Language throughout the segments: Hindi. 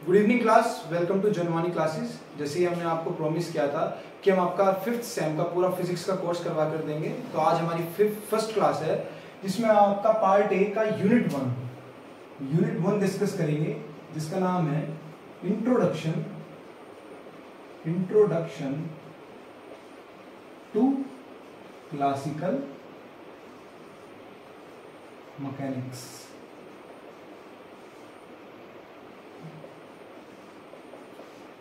Good evening class, welcome to Janvani classes. जैसे ही हमने आपको प्रॉमिस किया था कि हम आपका 5th सेम का पूरा फिजिक्स का कोर्स करवा कर देंगे, तो आज हमारी फर्स्ट क्लास है जिसमें आपका पार्ट ए का यूनिट वन डिस्कस करेंगे, जिसका नाम है introduction to classical mechanics.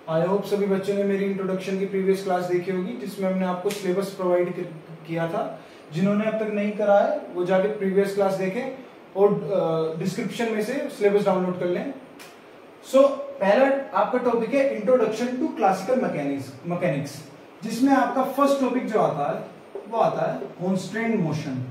I hope सभी बच्चों ने मेरी इंट्रोडक्शन की प्रीवियस क्लास देखी होगी, जिसमें हमने आपको सिलेबस प्रोवाइड किया था। जिन्होंने अब तक नहीं करा है वो जाके प्रीवियस क्लास देखें और डिस्क्रिप्शन में से सिलेबस डाउनलोड कर लें। पहला आपका टॉपिक है इंट्रोडक्शन टू क्लासिकल मैकेनिक्स, जिसमें आपका फर्स्ट टॉपिक जो आता है वो आता है कॉन्स्ट्रेंट मोशन।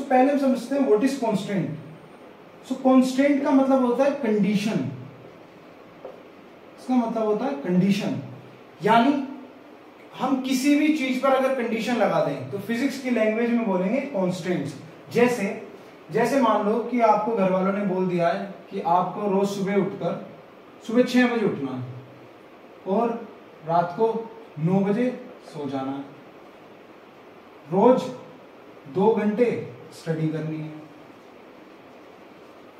पहले हम समझते हैं व्हाट इज कांस्टेंट। कांस्टेंट का मतलब होता है कंडीशन। इसका मतलब होता है कंडीशन, यानी हम किसी भी चीज पर अगर कंडीशन लगा दें तो फिजिक्स की लैंग्वेज में बोलेंगे कांस्टेंट्स। जैसे मान लो कि आपको घर वालों ने बोल दिया है कि आपको रोज सुबह 6 बजे उठना है और रात को 9 बजे सो जाना है, रोज 2 घंटे स्टडी करनी है।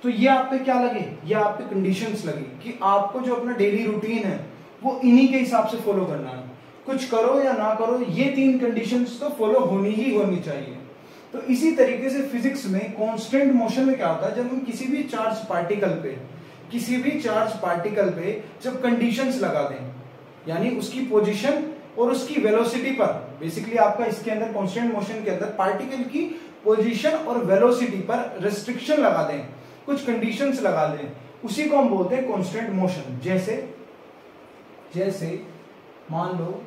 तो ये आप पे क्या लगे? ये आप पे कंडीशंस लगे कि आपको जो अपना डेली रूटीन है वो इन्हीं के हिसाब से फॉलो करना है। कुछ करो या ना करो, ये 3 कंडीशंस तो फॉलो होनी ही होनी चाहिए। तो इसी तरीके से फिजिक्स में कांस्टेंट मोशन में क्या होता है, जब हम किसी भी चार्ज पार्टिकल पे जब कंडीशंस लगा दें, यानी उसकी पोजीशन और उसकी वेलोसिटी पर, बेसिकली आपका इसके अंदर कांस्टेंट मोशन के अंदर पार्टिकल की पोजीशन और वेलोसिटी पर रिस्ट्रिक्शन लगा दें, कुछ कंडीशंस लगा दें, उसी को हम बोलते हैं कांस्टेंट मोशन। जैसे मान लो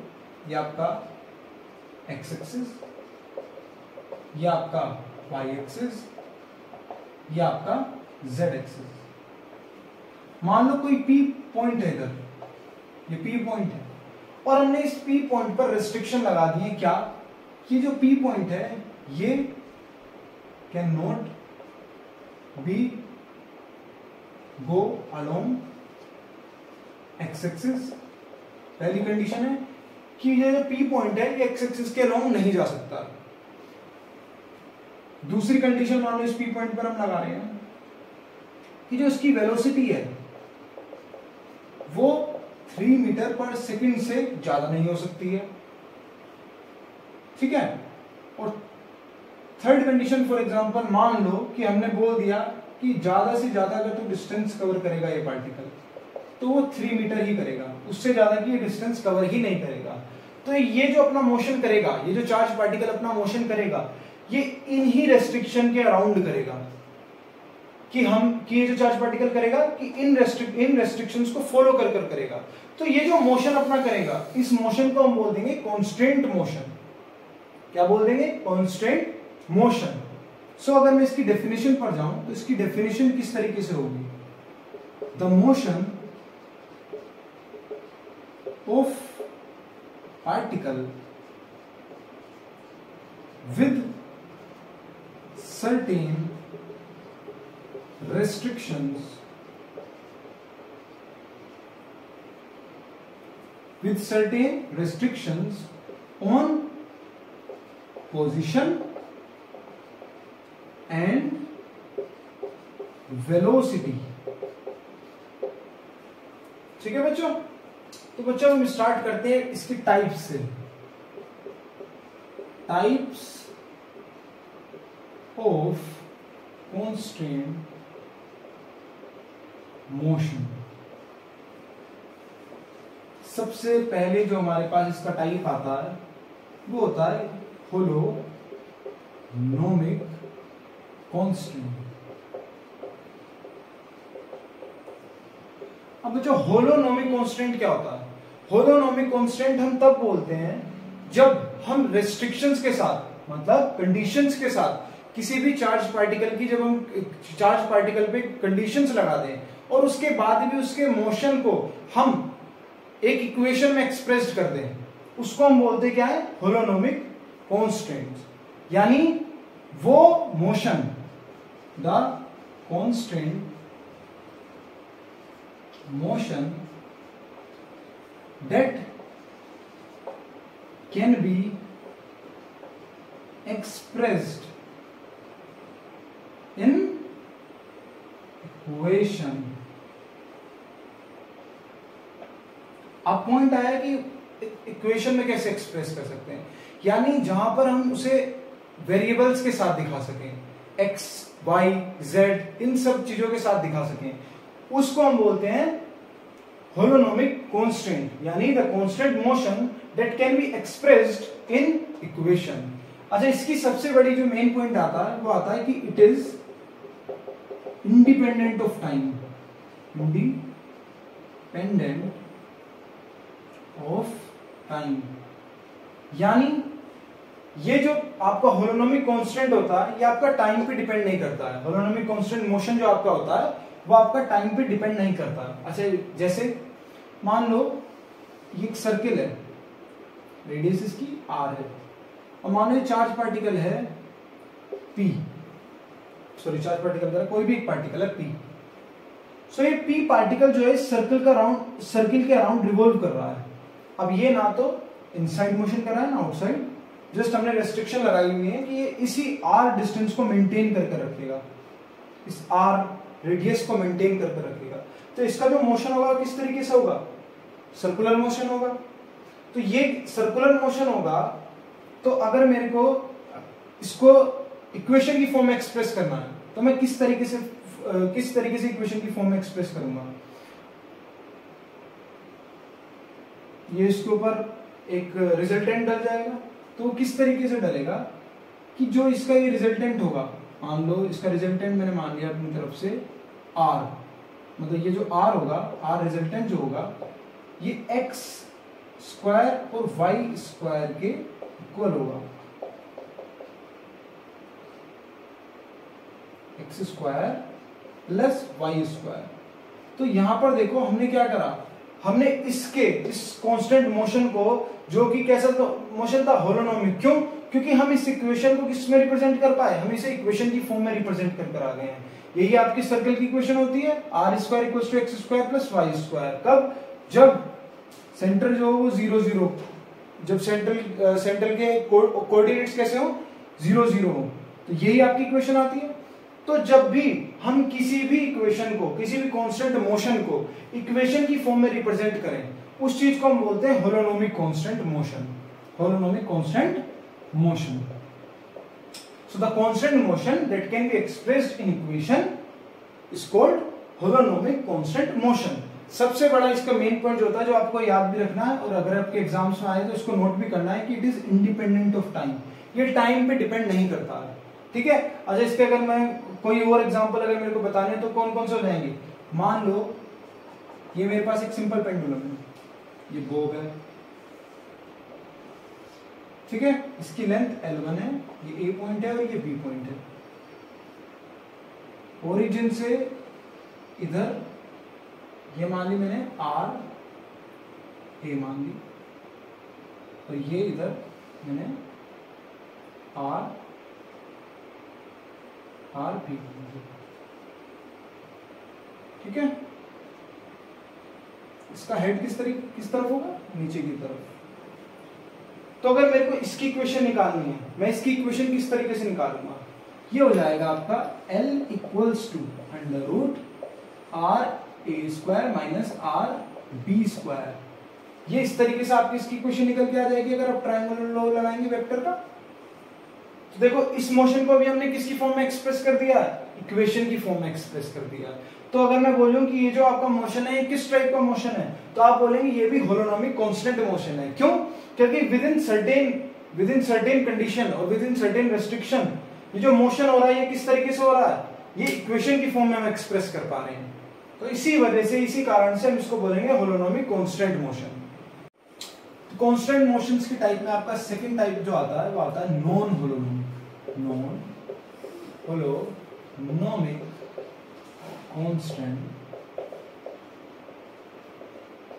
ये आपका एक्स एक्सिस, ये आपका वाई एक्सिस, ये आपका जेड एक्सिस। मान लो कोई पी पॉइंट है इधर, ये पी पॉइंट है, और हमने इस पी पॉइंट पर रिस्ट्रिक्शन लगा दी है क्या, कि जो पी पॉइंट है ये can not be go along x axis. पहली कंडीशन है कि ये जो पी पॉइंट है ये एक्स एक्सिस के अलोंग नहीं जा सकता। दूसरी कंडीशन मान लो इस पी पॉइंट पर हम लगा रहे हैं कि जो इसकी वेलोसिटी है वो 3 मीटर पर सेकंड से ज्यादा नहीं हो सकती है, ठीक है। और थर्ड कंडीशन फॉर एग्जांपल मान लो कि हमने बोल दिया कि ज्यादा से ज्यादा अगर तो डिस्टेंस कवर करेगा ये पार्टिकल तो वो 3 मीटर ही करेगा, उससे ज्यादा की डिस्टेंस कवर ही नहीं करेगा। तो ये जो अपना मोशन करेगा, ये जो चार्ज पार्टिकल अपना मोशन करेगा, ये इन्हीं रेस्ट्रिक्शन के अराउंड करेगा कि ये जो चार्ज पार्टिकल करेगा कि इन रेस्ट्रिक्शंस को फॉलो कर करेगा। तो ये जो मोशन अपना करेगा, इस मोशन को हम बोल देंगे कांस्टेंट मोशन। क्या बोल देंगे? Constant motion. अगर मैं इसकी डेफिनेशन पर जाऊं तो इसकी डेफिनेशन किस तरीके से होगी? The motion of particle with certain restrictions on position and velocity। ठीक है बच्चों? तो बच्चों हम स्टार्ट करते हैं इसकी टाइप्स से। Types of constant motion. सबसे पहले जो हमारे पास इसका टाइप आता है वो होता है होलोनोमिक कांस्टेंट। अब बच्चों होलोनोमिक कांस्टेंट क्या होता है? होलोनोमिक कांस्टेंट हम तब बोलते हैं जब हम रेस्ट्रिक्शंस के साथ, मतलब कंडीशंस के साथ किसी भी चार्ज पार्टिकल की, जब हम चार्ज पार्टिकल पे कंडीशंस लगा दें और उसके बाद भी उसके मोशन को हम एक इक्वेशन में एक्सप्रेस कर दें, उसको हम बोलते क्या है? होलोनोमिक कांस्टेंट, यानी वो motion, the constant motion that can be expressed in equation। अब पॉइंट आया कि इक्वेशन में कैसे एक्सप्रेस कर सकते हैं, यानी जहां पर हम उसे वेरिएबल्स के साथ दिखा सकें, x, y, z, इन सब चीजों के साथ दिखा सकें, उसको हम बोलते हैं होलोनोमिक कांस्टेंट, यानी the constant motion that can be expressed in equation. अच्छा, इसकी सबसे बड़ी जो मेन पॉइंट आता है वो आता है कि it is independent of time, independent of time, यानी ये जो आपका होलोनोमिक कांस्टेंट होता है ये आपका टाइम पे डिपेंड नहीं करता है। होलोनोमिक कांस्टेंट मोशन जो आपका होता है वो आपका टाइम पे डिपेंड नहीं करता। अच्छा, जैसे मान लो ये एक सर्किल है, रेडियस इसकी r है, और मान लो चार्ज पार्टिकल है p, चार्ज पार्टिकल का कोई भी एक पार्टिकल है p। सो ये p पार्टिकल जो है सर्किल के अराउंड रिवॉल्व कर रहा है। अब ये ना तो इनसाइड मोशन कर रहा है ना आउटसाइड, जस्ट हमने रेस्ट्रिक्शन लगाई हुई है कि ये इसी r डिस्टेंस को मेंटेन करके रखेगा, इस r रेडियस को मेंटेन करके रखेगा। तो इसका जो मोशन होगा किस तरीके से होगा, सर्कुलर मोशन होगा। तो ये सर्कुलर मोशन होगा, तो अगर मेरे को इसको इक्वेशन की फॉर्म में एक्सप्रेस करना है तो मैं किस तरीके से इक्वेशन की फॉर्म में एक्सप्रेस करूंगा। ये इसके ऊपर एक रिजल्टेंट डल जाएगा, तो वो किस तरीके से डलेगा कि जो इसका ये रिजल्टेंट होगा, मान लो इसका रिजल्टेंट मैंने मान लिया अपनी तरफ से r, मतलब ये जो r होगा, r रिजल्टेंट जो होगा ये x स्क्वायर और y स्क्वायर के इक्वल होगा, x square plus y square. तो यहां पर देखो हमने क्या करा, हमने इस कांस्टेंट मोशन को, जो कि कैसा मोशन था, होलोनोमिक, क्यों, क्योंकि हम इस इक्वेशन को किस में रिप्रेजेंट कर पाए, हम इसे इक्वेशन की फॉर्म में रिप्रेजेंट कर आ गए हैं। यही आपकी सर्कल की इक्वेशन होती है, r square equals to x square plus y square. कब, जब सेंटर जो वो 0 0, जब सेंटर के कोऑर्डिनेट्स कैसे हो, 0 0 हो, तो यही आपकी इक्वेशन आती है। तो जब भी हम किसी भी इक्वेशन को, किसी भी कांस्टेंट मोशन को इक्वेशन की फॉर्म में रिप्रेजेंट करें, उस चीज को हम बोलते हैं holonomic constant motion, holonomic constant motion. So the constant motion that can be expressed in equation is called holonomic constant motion। सबसे बड़ा इसका मेन पॉइंट जो होता है, जो आपको याद भी रखना है और अगर आपके एग्जाम्स में आए तो इसको नोट भी करना है कि it is independent of time, ये टाइम पे डिपेंड नहीं करता है, ठीक है। अच्छा, इसके अगर मैं कोई और एग्जांपल अगर मेरे को बताने तो कौन कौन से हो जाएंगे, मान लो ये मेरे पास एक सिंपल पेंडुलम है, ये बोब है, ठीक है, इसकी लेंथ L1 है, ये A पॉइंट है और ये B पॉइंट है। ओरिजिन से इधर ये मान ली मैंने R A मान ली, और ये इधर मैंने R B मान ली, ठीक है। इसका हेड किस तरफ होगा, नीचे की तरफ। तो अगर मेरे को इसकी इक्वेशन निकालनी है, मैं इसकी इक्वेशन किस तरीके से निकालूंगा, ये हो जाएगा आपका L equals to under root R A square minus R B square. ये इस तरीके से आपकी इसकी इक्वेशन निकल के आ जाएगी अगर आप ट्रायंगुलर लॉ लगाएंगे वेक्टर का। तो देखो इस मोशन को भी हमने किसकी फॉर्म में एक्सप्रेस कर दिया, इक्वेशन की फॉर्म में एक्सप्रेस कर दिया। तो अगर मैं बोलूं कि ये जो आपका मोशन है ये किस टाइप का मोशन है, तो आप बोलेंगे ये भी होलोनोमिक कांस्टेंट मोशन है। क्यों, क्योंकि विद इन सर्टेन कंडीशन और विद इन सर्टेन रेस्ट्रिक्शन ये जो मोशन हो रहा है ये किस तरीके से हो रहा है, ये इक्वेशन की फॉर्म में हम एक्सप्रेस कर पा रहे हैं। तो इसी वजह से, इसी कारण से हम इसको बोलेंगे holonomic constant motion. Constant motions की टाइप में आपका सेकंड टाइप जो आता है वो आता है non holonomic, non holonomic constant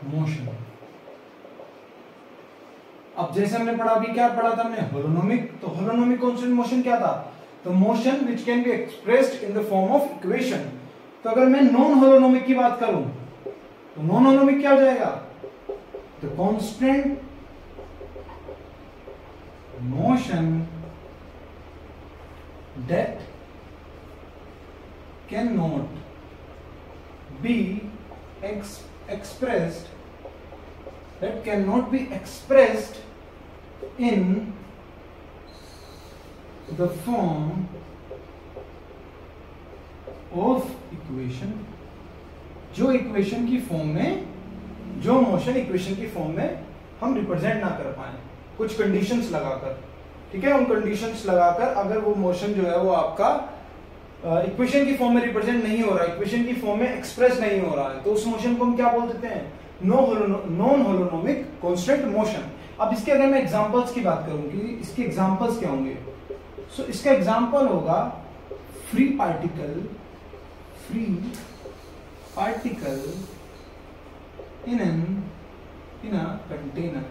motion. अब जैसे हमने पढ़ा, अभी क्या पढ़ा था हमने, होलोनोमिक। तो होलोनोमिक कांस्टेंट मोशन क्या था? तो motion which can be expressed in the form of equation. तो अगर मैं नॉन होलोनोमिक की बात करूं तो नॉन होलोनोमिक क्या हो जाएगा? The constant motion that can not be expressed, that cannot be expressed in the form of equation। जो इक्वेशन की फॉर्म में, जो मोशन इक्वेशन की फॉर्म में हम रिप्रेजेंट ना कर पाए कुछ कंडीशंस लगाकर, ठीक है। उन कंडीशंस लगाकर अगर वो मोशन जो है वो आपका इक्वेशन की फॉर्म में रिप्रेजेंट नहीं हो रहा है, इक्वेशन की फॉर्म में एक्सप्रेस नहीं हो रहा है, तो उस मोशन को हम क्या बोल देते हैं? Non holonomic constant motion. अब इसके अगर मैं एग्जांपल्स की बात करूं कि इसके एग्जांपल्स क्या होंगे, सो इसका एग्जांपल होगा free particle in a container,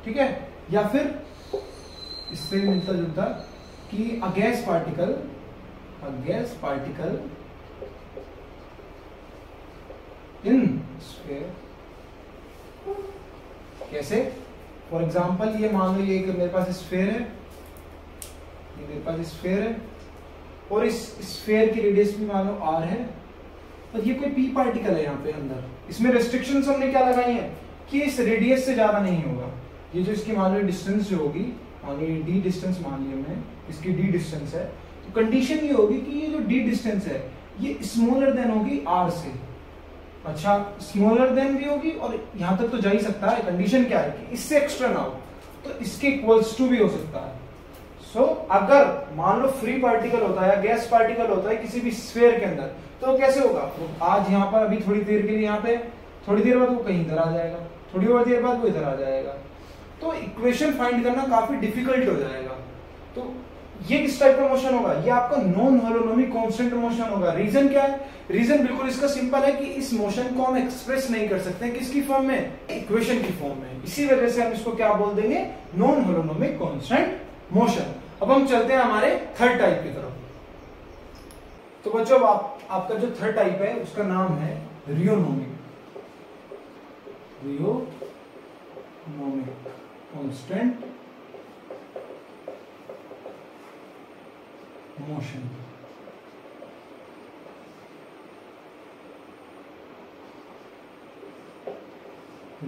ठीक है। या फिर इससे मिलता जुलता कि a gas particle in sphere. कैसे? फॉर एग्जाम्पल ये मान लो, ये मेरे पास स्फीयर है, ये मेरे पास स्फीयर है और इस स्फीयर की रेडियस भी मान लो r है और ये कोई p पार्टिकल है यहाँ पे अंदर। इसमें रेस्ट्रिक्शंस हमने क्या लगाई है कि इस रेडियस से ज्यादा नहीं होगा। ये जो इसकी मान लो डिस्टेंस जो होगी, मान लो ये d डिस्टेंस मान ली हमने, इसकी d डिस्टेंस है, तो कंडीशन ये होगी कि ये जो d डिस्टेंस है ये स्मॉलर देन होगी r से। अच्छा, स्मॉलर देन भी होगी और यहां तक तो जा ही सकता है। कंडीशन क्या है कि इससे एक्स्ट्रा ना हो, तो इसके इक्वल्स टू भी हो सकता है। सो अगर मान लो फ्री पार्टिकल होता है, गैस पार्टिकल होता है किसी भी स्फीयर के अंदर, तो कैसे होगा? तो आज यहाँ पर अभी थोड़ी देर के लिए यहाँ पे, थोड़ी देर बाद वो कहीं इधर आ जाएगा, थोड़ी और देर बाद वो इधर आ जाएगा, तो इक्वेशन फाइंड करना काफी डिफिकल्ट हो जाएगा। तो ये किस टाइप का मोशन होगा? ये आपका नॉन होलोनोमिक कांस्टेंट मोशन होगा। रीजन क्या है? रीजन बिल्कुल इसका सिंपल है कि इस मोशन को हम एक्सप्रेस नहीं कर सकते किसकी फॉर्म में? इक्वेशन की फॉर्म में। इसी वजह से हम इसको क्या बोल देंगे? Non holonomic constant motion. अब हम चलते हैं हमारे थर्ड टाइप की तरफ। तो बच्चों आपका जो थर्ड टाइप है उसका नाम है rheonomic constant motion.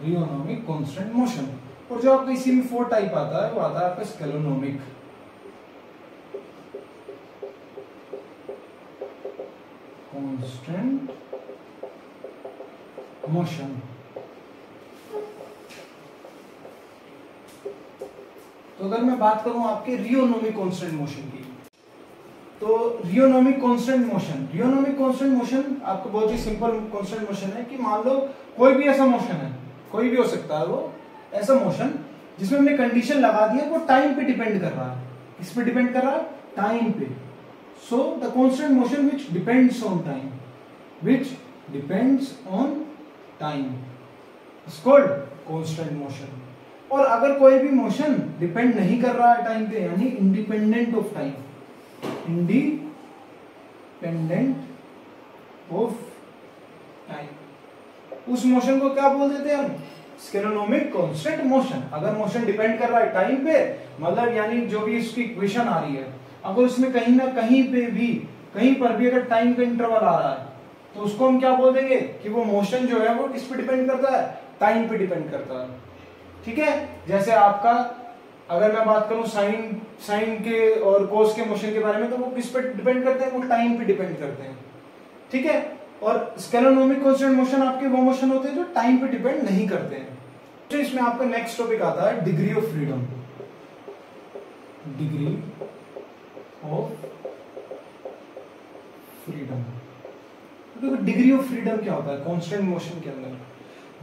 Rheonomic constant motion. और जो आपका इसी में फोर्थ टाइप आता है वो आता है आपका स्केलोनोमिक कांस्टेंट मोशन। तो अगर मैं बात करूं आपके रियोनोमिक कांस्टेंट मोशन की, तो रियोनोमिक कांस्टेंट मोशन आपको बहुत ही सिंपल कांस्टेंट मोशन है कि मान लो कोई भी ऐसा मोशन है, कोई भी हो सकता है वो ऐसा मोशन जिसमें हमने कंडीशन लगा दी है, वो टाइम पे डिपेंड कर रहा है। किस पे डिपेंड कर रहा है? टाइम पे। So the constant motion which depends on time is called constant motion. और अगर कोई भी मोशन डिपेंड नहीं कर रहा है टाइम पे, यानी इंडिपेंडेंट ऑफ टाइम, उस मोशन को क्या बोल देते हैं हम? स्केलोनोमिक कांस्टेंट मोशन। अगर मोशन डिपेंड कर रहा है टाइम पे, मतलब यानी जो भी इसकी इक्वेशन आ रही है, अगर उसमें कहीं ना कहीं पर भी अगर टाइम का इंटरवल आ रहा है, तो उसको हम क्या बोल देंगे कि वो मोशन जो है वो किस पे डिपेंड करता है? टाइम पे डिपेंड करता है। ठीक है। जैसे आपका अगर मैं बात करूं साइन के और कोस के मोशन के बारे में, तो वो किस पे डिपेंड करते हैं? वो टाइम पे डिपेंड करते हैं। ठीक है। और स्केलोनोमिक कांस्टेंट मोशन आपके वो मोशन होते हैं जो टाइम पे डिपेंड नहीं करते हैं। तो इसमें आपका नेक्स्ट टॉपिक आता है degree of freedom. Degree of freedom. तो डिग्री ऑफ फ्रीडम क्या होता है कांस्टेंट मोशन के अंदर?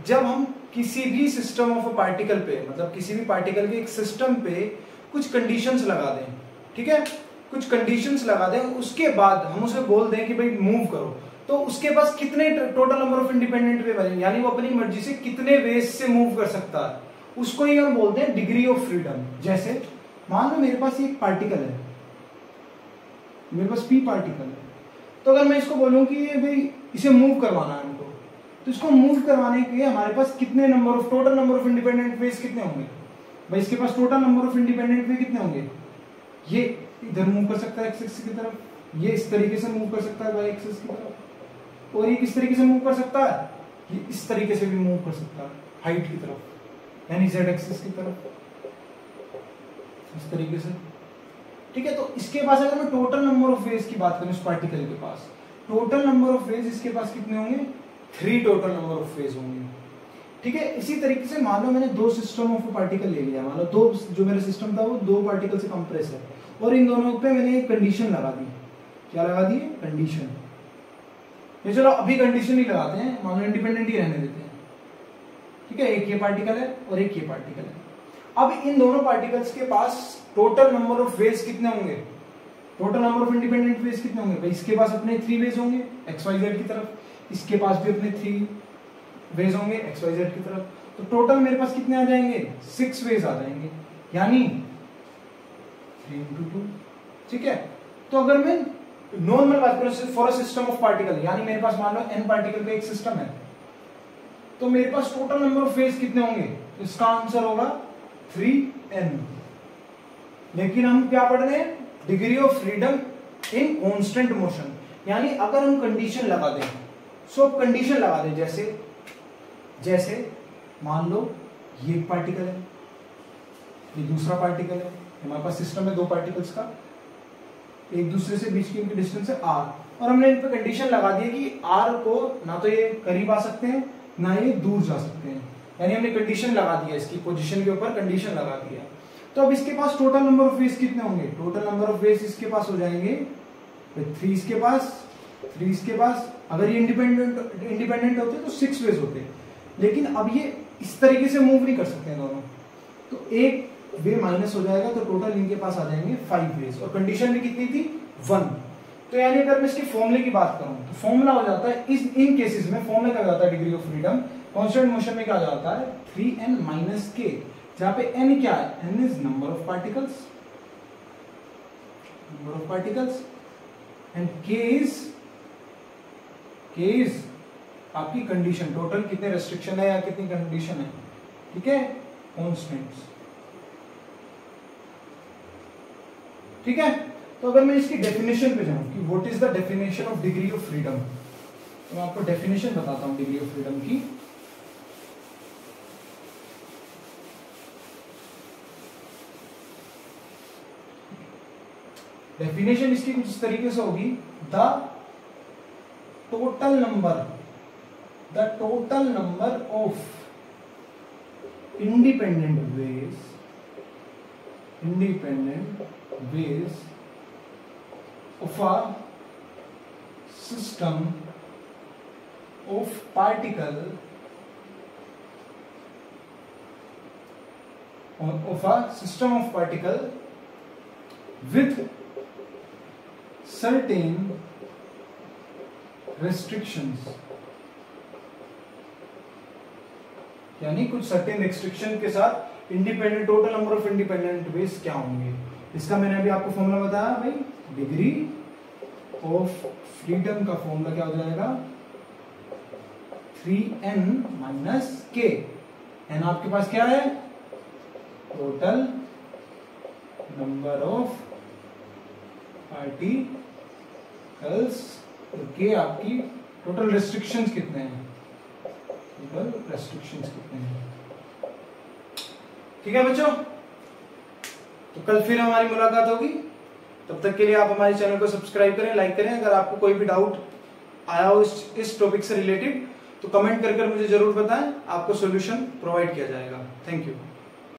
जब हम किसी भी सिस्टम ऑफ अ पार्टिकल पे, मतलब किसी भी पार्टिकल के एक सिस्टम पे कुछ कंडीशंस लगा दें, ठीक है, कुछ कंडीशंस लगा दें, उसके बाद हम उसे बोल दें कि भाई मूव करो, तो उसके पास कितने total number of independent wave बनेंगे, यानी वो अपनी मर्जी से कितने वेज से मूव कर सकता है, उसको ही हम बोलते हैं डिग्री ऑफ फ्रीडम। जैसे मान लो मेरे पास एक पार्टिकल है, मेरे पास पी पार्टिकल है, तो अगर मैं इसको बोलूं कि ये भाई इसे मूव करवाना है हमको, तो इसको मूव करवाने के लिए हमारे पास कितने number of total number of independent ways कितने होंगे भाई, इसके पास total number of independent way कितने होंगे, ये इधर मूव कर सकता है एक्स एक्सिस की तरफ, ये इस तरीके से मूव कर सकता है वाई एक्सिस की तरफ, और ये किस तरीके से मूव कर सकता है, ये इस तरीके से भी मूव कर सकता है हाइट की तरफ, यानी जेड एक्सिस की तरफ, इस तरीके से। ठीक है, तो इसके पास अगर मैं टोटल नंबर ऑफ वेज की बात करूं, इस पार्टिकल के पास टोटल नंबर ऑफ वेज इसके पास कितने होंगे, 3 टोटल नंबर ऑफ वेज होंगे। ठीक है, इसी तरीके से मान लो मैंने 2 सिस्टम ऑफ पार्टिकल ले लिया, मान लो 2 जो मेरा सिस्टम था वो 2 पार्टिकल से कंप्रेस है, और इन दोनों पे मैंने एक कंडीशन लगा दी। क्या लगा दी, कंडीशन। ये चलो अभी कंडीशन ही लगाते हैं, मान लो इंडिपेंडेंट ही रहने देते हैं। ठीक है, एक ये पार्टिकल है और एक ये पार्टिकल है। अब इन दोनों पार्टिकल्स के पास टोटल नंबर ऑफ वेज कितने होंगे, total number of independent ways कितने होंगे भाई, इसके पास अपने 3 वेज होंगे एक्स वाई जेड की तरफ, इसके पास भी अपने 3 वेज होंगे एक्स वाई जेड की तरफ, तो टोटल मेरे पास कितने आ जाएंगे, 6 वेज आ जाएंगे, यानी 3 × 2। ठीक है, तो अगर मैं नॉर्मल बात करूं for a system of particle, यानी मेरे पास मान लो n पार्टिकल का एक सिस्टम है, तो मेरे पास टोटल नंबर ऑफ वेज कितने होंगे, इसका आंसर होगा 3n। लेकिन हम क्या पढ़ रहे हैं, degree of freedom in constant motion, यानी अगर हम कंडीशन लगा दें, सो कंडीशन लगा दें, जैसे मान लो ये एक पार्टिकल है, ये दूसरा पार्टिकल है, हमारे पास सिस्टम है 2 पार्टिकल्स का, एक दूसरे से बीच की इनकी डिस्टेंस है r, और हमने इन पे कंडीशन लगा दी है कि r को ना तो ये करीब आ सकते हैं ना ये दूर जा सकते हैं, यानी हमने कंडीशन लगा दिया, इसकी पोजीशन के ऊपर कंडीशन लगा दिया। तो अब इसके पास टोटल नंबर ऑफ वेज कितने होंगे, टोटल नंबर ऑफ वेज इसके पास हो जाएंगे 3 इसके पास, 3 इसके पास, अगर ये इंडिपेंडेंट होते तो 6 वेज होते, लेकिन अब ये इस तरीके से मूव नहीं कर सकते दोनों, तो एक वे माइनस हो जाएगा, तो टोटल इनके पास आ जाएंगे 5 वेज, और कंडीशन भी कितनी थी 1। तो यानी अगर मैं इसके फॉर्मूले की बात करूं तो फॉर्मूला हो जाता है इन केसेस में फॉर्मूला क्या हो जाता है degree of freedom, constant motion में क्या हो जाता है 3n - k, जहां पे n क्या है, n is number of particles and k is आपकी कंडीशन, टोटल कितने रेस्ट्रिक्शन है या कितनी कंडीशन है। ठीक है, कांस्टेंट्स। ठीक है, तो अगर मैं इसकी डेफिनेशन पे जाऊं कि what is the definition of degree of freedom, तो मैं आपको डेफिनेशन बताता हूं डिग्री ऑफ फ्रीडम की। डेफिनेशन इसकी कुछ इस तरीके से होगी, the total number of independent ways of a system of particle with certain restrictions, यानी कुछ सर्टेन रिस्ट्रिक्शन के साथ independent total number of independent ways क्या होंगे। इसका मैंने अभी आपको फॉर्मूला बताया भाई, डिग्री ऑफ फ्रीडम का फॉर्मूला क्या हो जाएगा 3n - k। n आपके पास क्या है, टोटल नंबर ऑफ पार्टिकल्स, तो k आपकी टोटल रेस्ट्रिक्शंस कितने हैं, रेस्ट्रिक्शंस कितने हैं। ठीक है बच्चों, तो कल फिर हमारी मुलाकात होगी, तब तक के लिए आप हमारे चैनल को सब्सक्राइब करें, लाइक करें। अगर आपको कोई भी डाउट आया हो इस टॉपिक से रिलेटेड तो कमेंट कर मुझे जरूर बताएं, आपको सॉल्यूशन प्रोवाइड किया जाएगा। Thank you.